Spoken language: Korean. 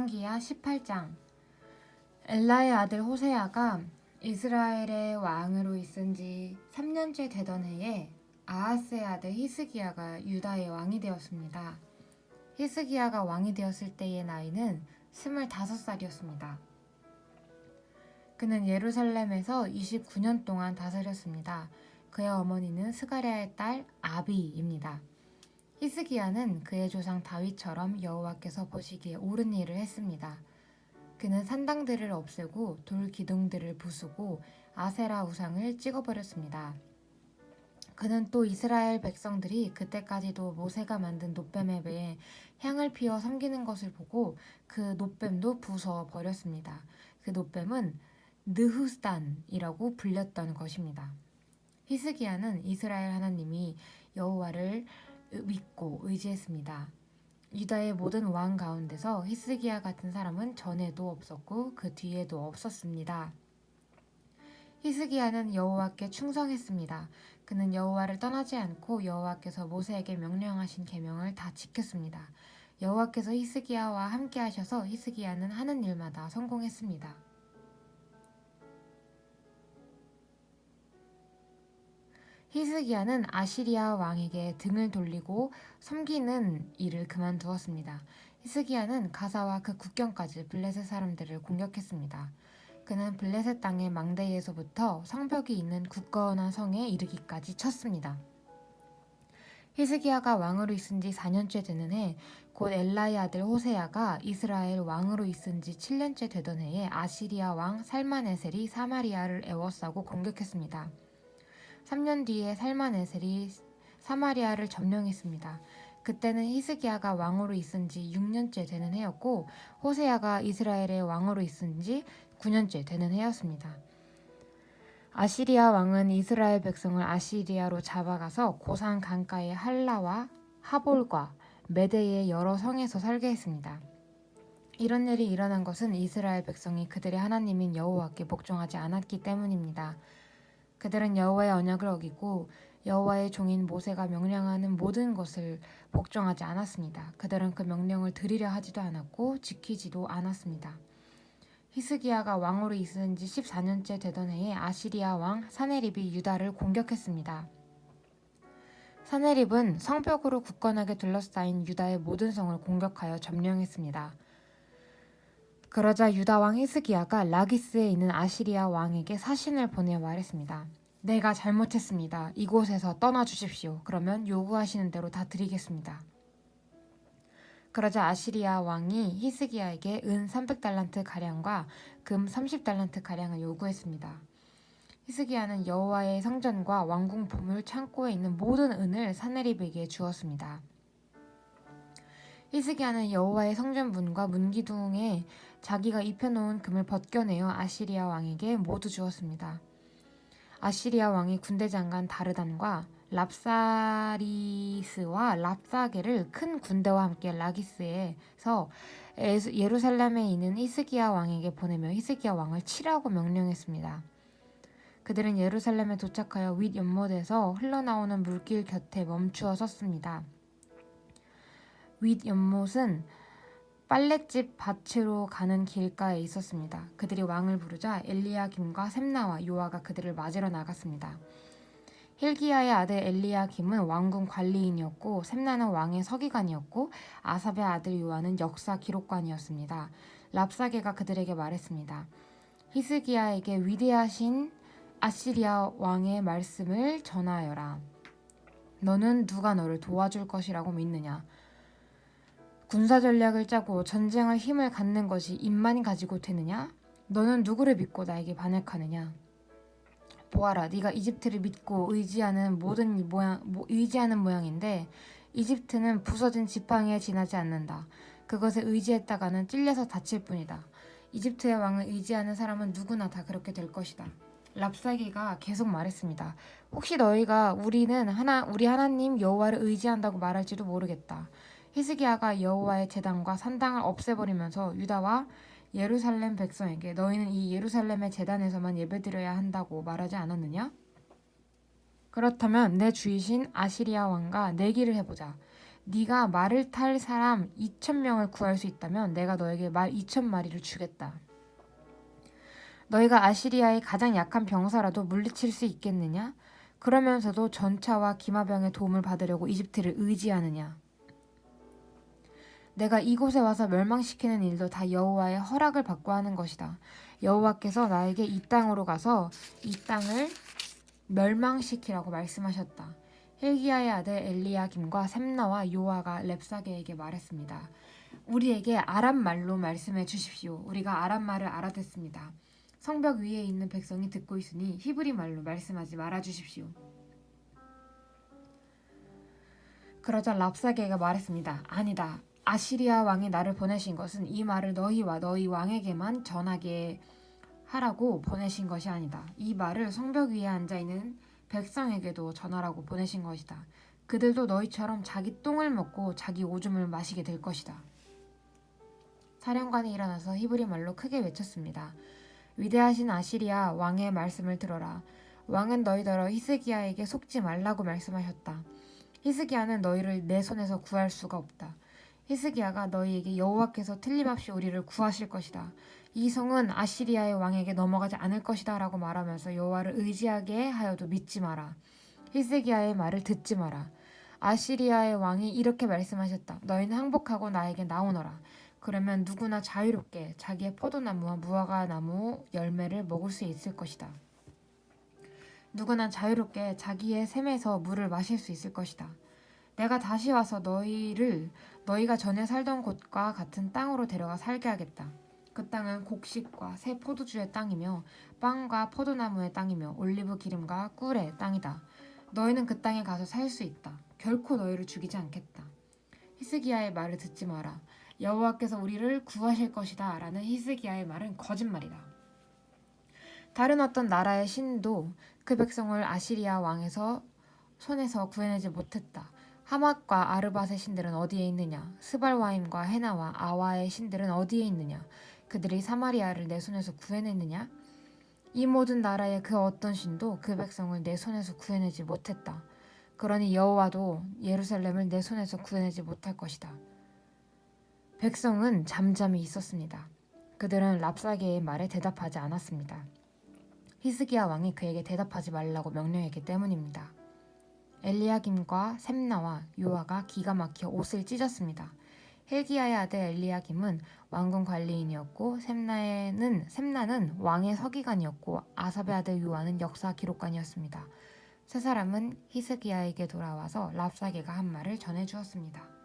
열왕기하 18장. 엘라의 아들 호세아가 이스라엘의 왕으로 있은 지 3년째 되던 해에 아하스의 아들 히스기야가 유다의 왕이 되었습니다. 히스기야가 왕이 되었을 때의 나이는 25살이었습니다. 그는 예루살렘에서 29년 동안 다스렸습니다. 그의 어머니는 스가랴의 딸 아비입니다. 히스기야는 그의 조상 다윗처럼 여호와께서 보시기에 옳은 일을 했습니다. 그는 산당들을 없애고 돌 기둥들을 부수고 아세라 우상을 찍어버렸습니다. 그는 또 이스라엘 백성들이 그때까지도 모세가 만든 놋뱀에 매에 향을 피워 섬기는 것을 보고 그 놋뱀도 부숴버렸습니다. 그 놋뱀은 느후스단이라고 불렸던 것입니다. 히스기야는 이스라엘 하나님이 여호와를 믿고 의지했습니다. 유다의 모든 왕 가운데서 히스기야 같은 사람은 전에도 없었고 그 뒤에도 없었습니다. 히스기야는 여호와께 충성했습니다. 그는 여호와를 떠나지 않고 여호와께서 모세에게 명령하신 계명을 다 지켰습니다. 여호와께서 히스기야와 함께 하셔서 히스기야는 하는 일마다 성공했습니다. 히스기야는 아시리아 왕에게 등을 돌리고 섬기는 일을 그만두었습니다. 히스기야는 가사와 그 국경까지 블레셋 사람들을 공격했습니다. 그는 블레셋 땅의 망대에서부터 성벽이 있는 굳건한 성에 이르기까지 쳤습니다. 히스기야가 왕으로 있은 지 4년째 되는 해, 곧 엘라의 아들 호세아가 이스라엘 왕으로 있은 지 7년째 되던 해에 아시리아 왕 살마네셀이 사마리아를 에워싸고 공격했습니다. 3년 뒤에 살마네셀이 사마리아를 점령했습니다. 그때는 히스기야가 왕으로 있은 지 6년째 되는 해였고 호세아가 이스라엘의 왕으로 있은 지 9년째 되는 해였습니다. 아시리아 왕은 이스라엘 백성을 아시리아로 잡아가서 고산 강가의 할라와 하볼과 메대의 여러 성에서 살게 했습니다. 이런 일이 일어난 것은 이스라엘 백성이 그들의 하나님인 여호와께 복종하지 않았기 때문입니다. 그들은 여호와의 언약을 어기고 여호와의 종인 모세가 명령하는 모든 것을 복종하지 않았습니다. 그들은 그 명령을 들으려 하지도 않았고 지키지도 않았습니다. 히스기야가 왕으로 있은 지 14년째 되던 해에 아시리아 왕 사네립이 유다를 공격했습니다. 사네립은 성벽으로 굳건하게 둘러싸인 유다의 모든 성을 공격하여 점령했습니다. 그러자 유다 왕 히스기야가 라기스에 있는 아시리아 왕에게 사신을 보내 말했습니다. 내가 잘못했습니다. 이곳에서 떠나주십시오. 그러면 요구하시는 대로 다 드리겠습니다. 그러자 아시리아 왕이 히스기야에게 은 300달란트 가량과 금 30달란트 가량을 요구했습니다. 히스기야는 여호와의 성전과 왕궁 보물 창고에 있는 모든 은을 사네립에게 주었습니다. 히스기야는 여호와의 성전 문과 문기둥에 자기가 입혀놓은 금을 벗겨내어 아시리아 왕에게 모두 주었습니다. 아시리아 왕이 군대 장관 다르단과 랍사리스와 랍사게를 큰 군대와 함께 라기스에서 예루살렘에 있는 히스기야 왕에게 보내며 히스기야 왕을 치라고 명령했습니다. 그들은 예루살렘에 도착하여 윗 연못에서 흘러나오는 물길 곁에 멈추어 섰습니다. 윗 연못은 빨랫집 밭으로 가는 길가에 있었습니다. 그들이 왕을 부르자 엘리야김과 셈나와 요아가 그들을 맞으러 나갔습니다. 힐기야의 아들 엘리야김은 왕궁 관리인이었고 셈나는 왕의 서기관이었고 아삽의 아들 요아는 역사 기록관이었습니다. 랍사게가 그들에게 말했습니다. 히스기야에게 위대하신 아시리아 왕의 말씀을 전하여라. 너는 누가 너를 도와줄 것이라고 믿느냐? 군사 전략을 짜고 전쟁할 힘을 갖는 것이 입만 가지고 되느냐? 너는 누구를 믿고 나에게 반역하느냐? 보아라, 네가 이집트를 믿고 의지하는 모양인데 이집트는 부서진 지팡이에 지나지 않는다. 그것에 의지했다가는 찔려서 다칠 뿐이다. 이집트의 왕을 의지하는 사람은 누구나 다 그렇게 될 것이다. 랍사기가 계속 말했습니다. 혹시 너희가 우리 하나님 여호와를 의지한다고 말할지도 모르겠다. 히스기야가 여호와의 제단과 산당을 없애버리면서 유다와 예루살렘 백성에게 너희는 이 예루살렘의 제단에서만 예배드려야 한다고 말하지 않았느냐? 그렇다면 내 주이신 아시리아 왕과 내기를 해보자. 네가 말을 탈 사람 2,000명을 구할 수 있다면 내가 너에게 말 2,000마리를 주겠다. 너희가 아시리아의 가장 약한 병사라도 물리칠 수 있겠느냐? 그러면서도 전차와 기마병의 도움을 받으려고 이집트를 의지하느냐? 내가 이곳에 와서 멸망시키는 일도 다 여호와의 허락을 받고 하는 것이다. 여호와께서 나에게 이 땅으로 가서 이 땅을 멸망시키라고 말씀하셨다. 힐기야의 아들 엘리야김과 셈나와 요아가 랍사게에게 말했습니다. 우리에게 아람 말로 말씀해 주십시오. 우리가 아람 말을 알아듣습니다. 성벽 위에 있는 백성이 듣고 있으니 히브리 말로 말씀하지 말아 주십시오. 그러자 랍사게가 말했습니다. 아니다. 아시리아 왕이 나를 보내신 것은 이 말을 너희와 너희 왕에게만 전하게 하라고 보내신 것이 아니다. 이 말을 성벽 위에 앉아있는 백성에게도 전하라고 보내신 것이다. 그들도 너희처럼 자기 똥을 먹고 자기 오줌을 마시게 될 것이다. 사령관이 일어나서 히브리 말로 크게 외쳤습니다. 위대하신 아시리아 왕의 말씀을 들어라. 왕은 너희더러 히스기야에게 속지 말라고 말씀하셨다. 히스기야는 너희를 내 손에서 구할 수가 없다. 히스기야가 너희에게 여호와께서 틀림없이 우리를 구하실 것이다. 이 성은 아시리아의 왕에게 넘어가지 않을 것이다 라고 말하면서 여호와를 의지하게 하여도 믿지 마라. 히스기야의 말을 듣지 마라. 아시리아의 왕이 이렇게 말씀하셨다. 너희는 항복하고 나에게 나오너라. 그러면 누구나 자유롭게 자기의 포도나무와 무화과나무 열매를 먹을 수 있을 것이다. 누구나 자유롭게 자기의 샘에서 물을 마실 수 있을 것이다. 내가 다시 와서 너희를 너희가 전에 살던 곳과 같은 땅으로 데려가 살게 하겠다. 그 땅은 곡식과 새 포도주의 땅이며 빵과 포도나무의 땅이며 올리브 기름과 꿀의 땅이다. 너희는 그 땅에 가서 살 수 있다. 결코 너희를 죽이지 않겠다. 히스기야의 말을 듣지 마라. 여호와께서 우리를 구하실 것이다 라는 히스기야의 말은 거짓말이다. 다른 어떤 나라의 신도 그 백성을 아시리아 왕에서 손에서 구해내지 못했다. 하맛과 아르밧의 신들은 어디에 있느냐? 스발와임과 헤나와 아와의 신들은 어디에 있느냐? 그들이 사마리아를 내 손에서 구해냈느냐? 이 모든 나라의 그 어떤 신도 그 백성을 내 손에서 구해내지 못했다. 그러니 여호와도 예루살렘을 내 손에서 구해내지 못할 것이다. 백성은 잠잠히 있었습니다. 그들은 랍사게의 말에 대답하지 않았습니다. 히스기야 왕이 그에게 대답하지 말라고 명령했기 때문입니다. 엘리야김과 셈나와 요아가 기가 막혀 옷을 찢었습니다. 힐기야의 아들 엘리야김은 왕궁 관리인이었고 셈나는 왕의 서기관이었고 아삽의 아들 요아는 역사 기록관이었습니다. 세 사람은 히스기야에게 돌아와서 랍사게가 한 말을 전해주었습니다.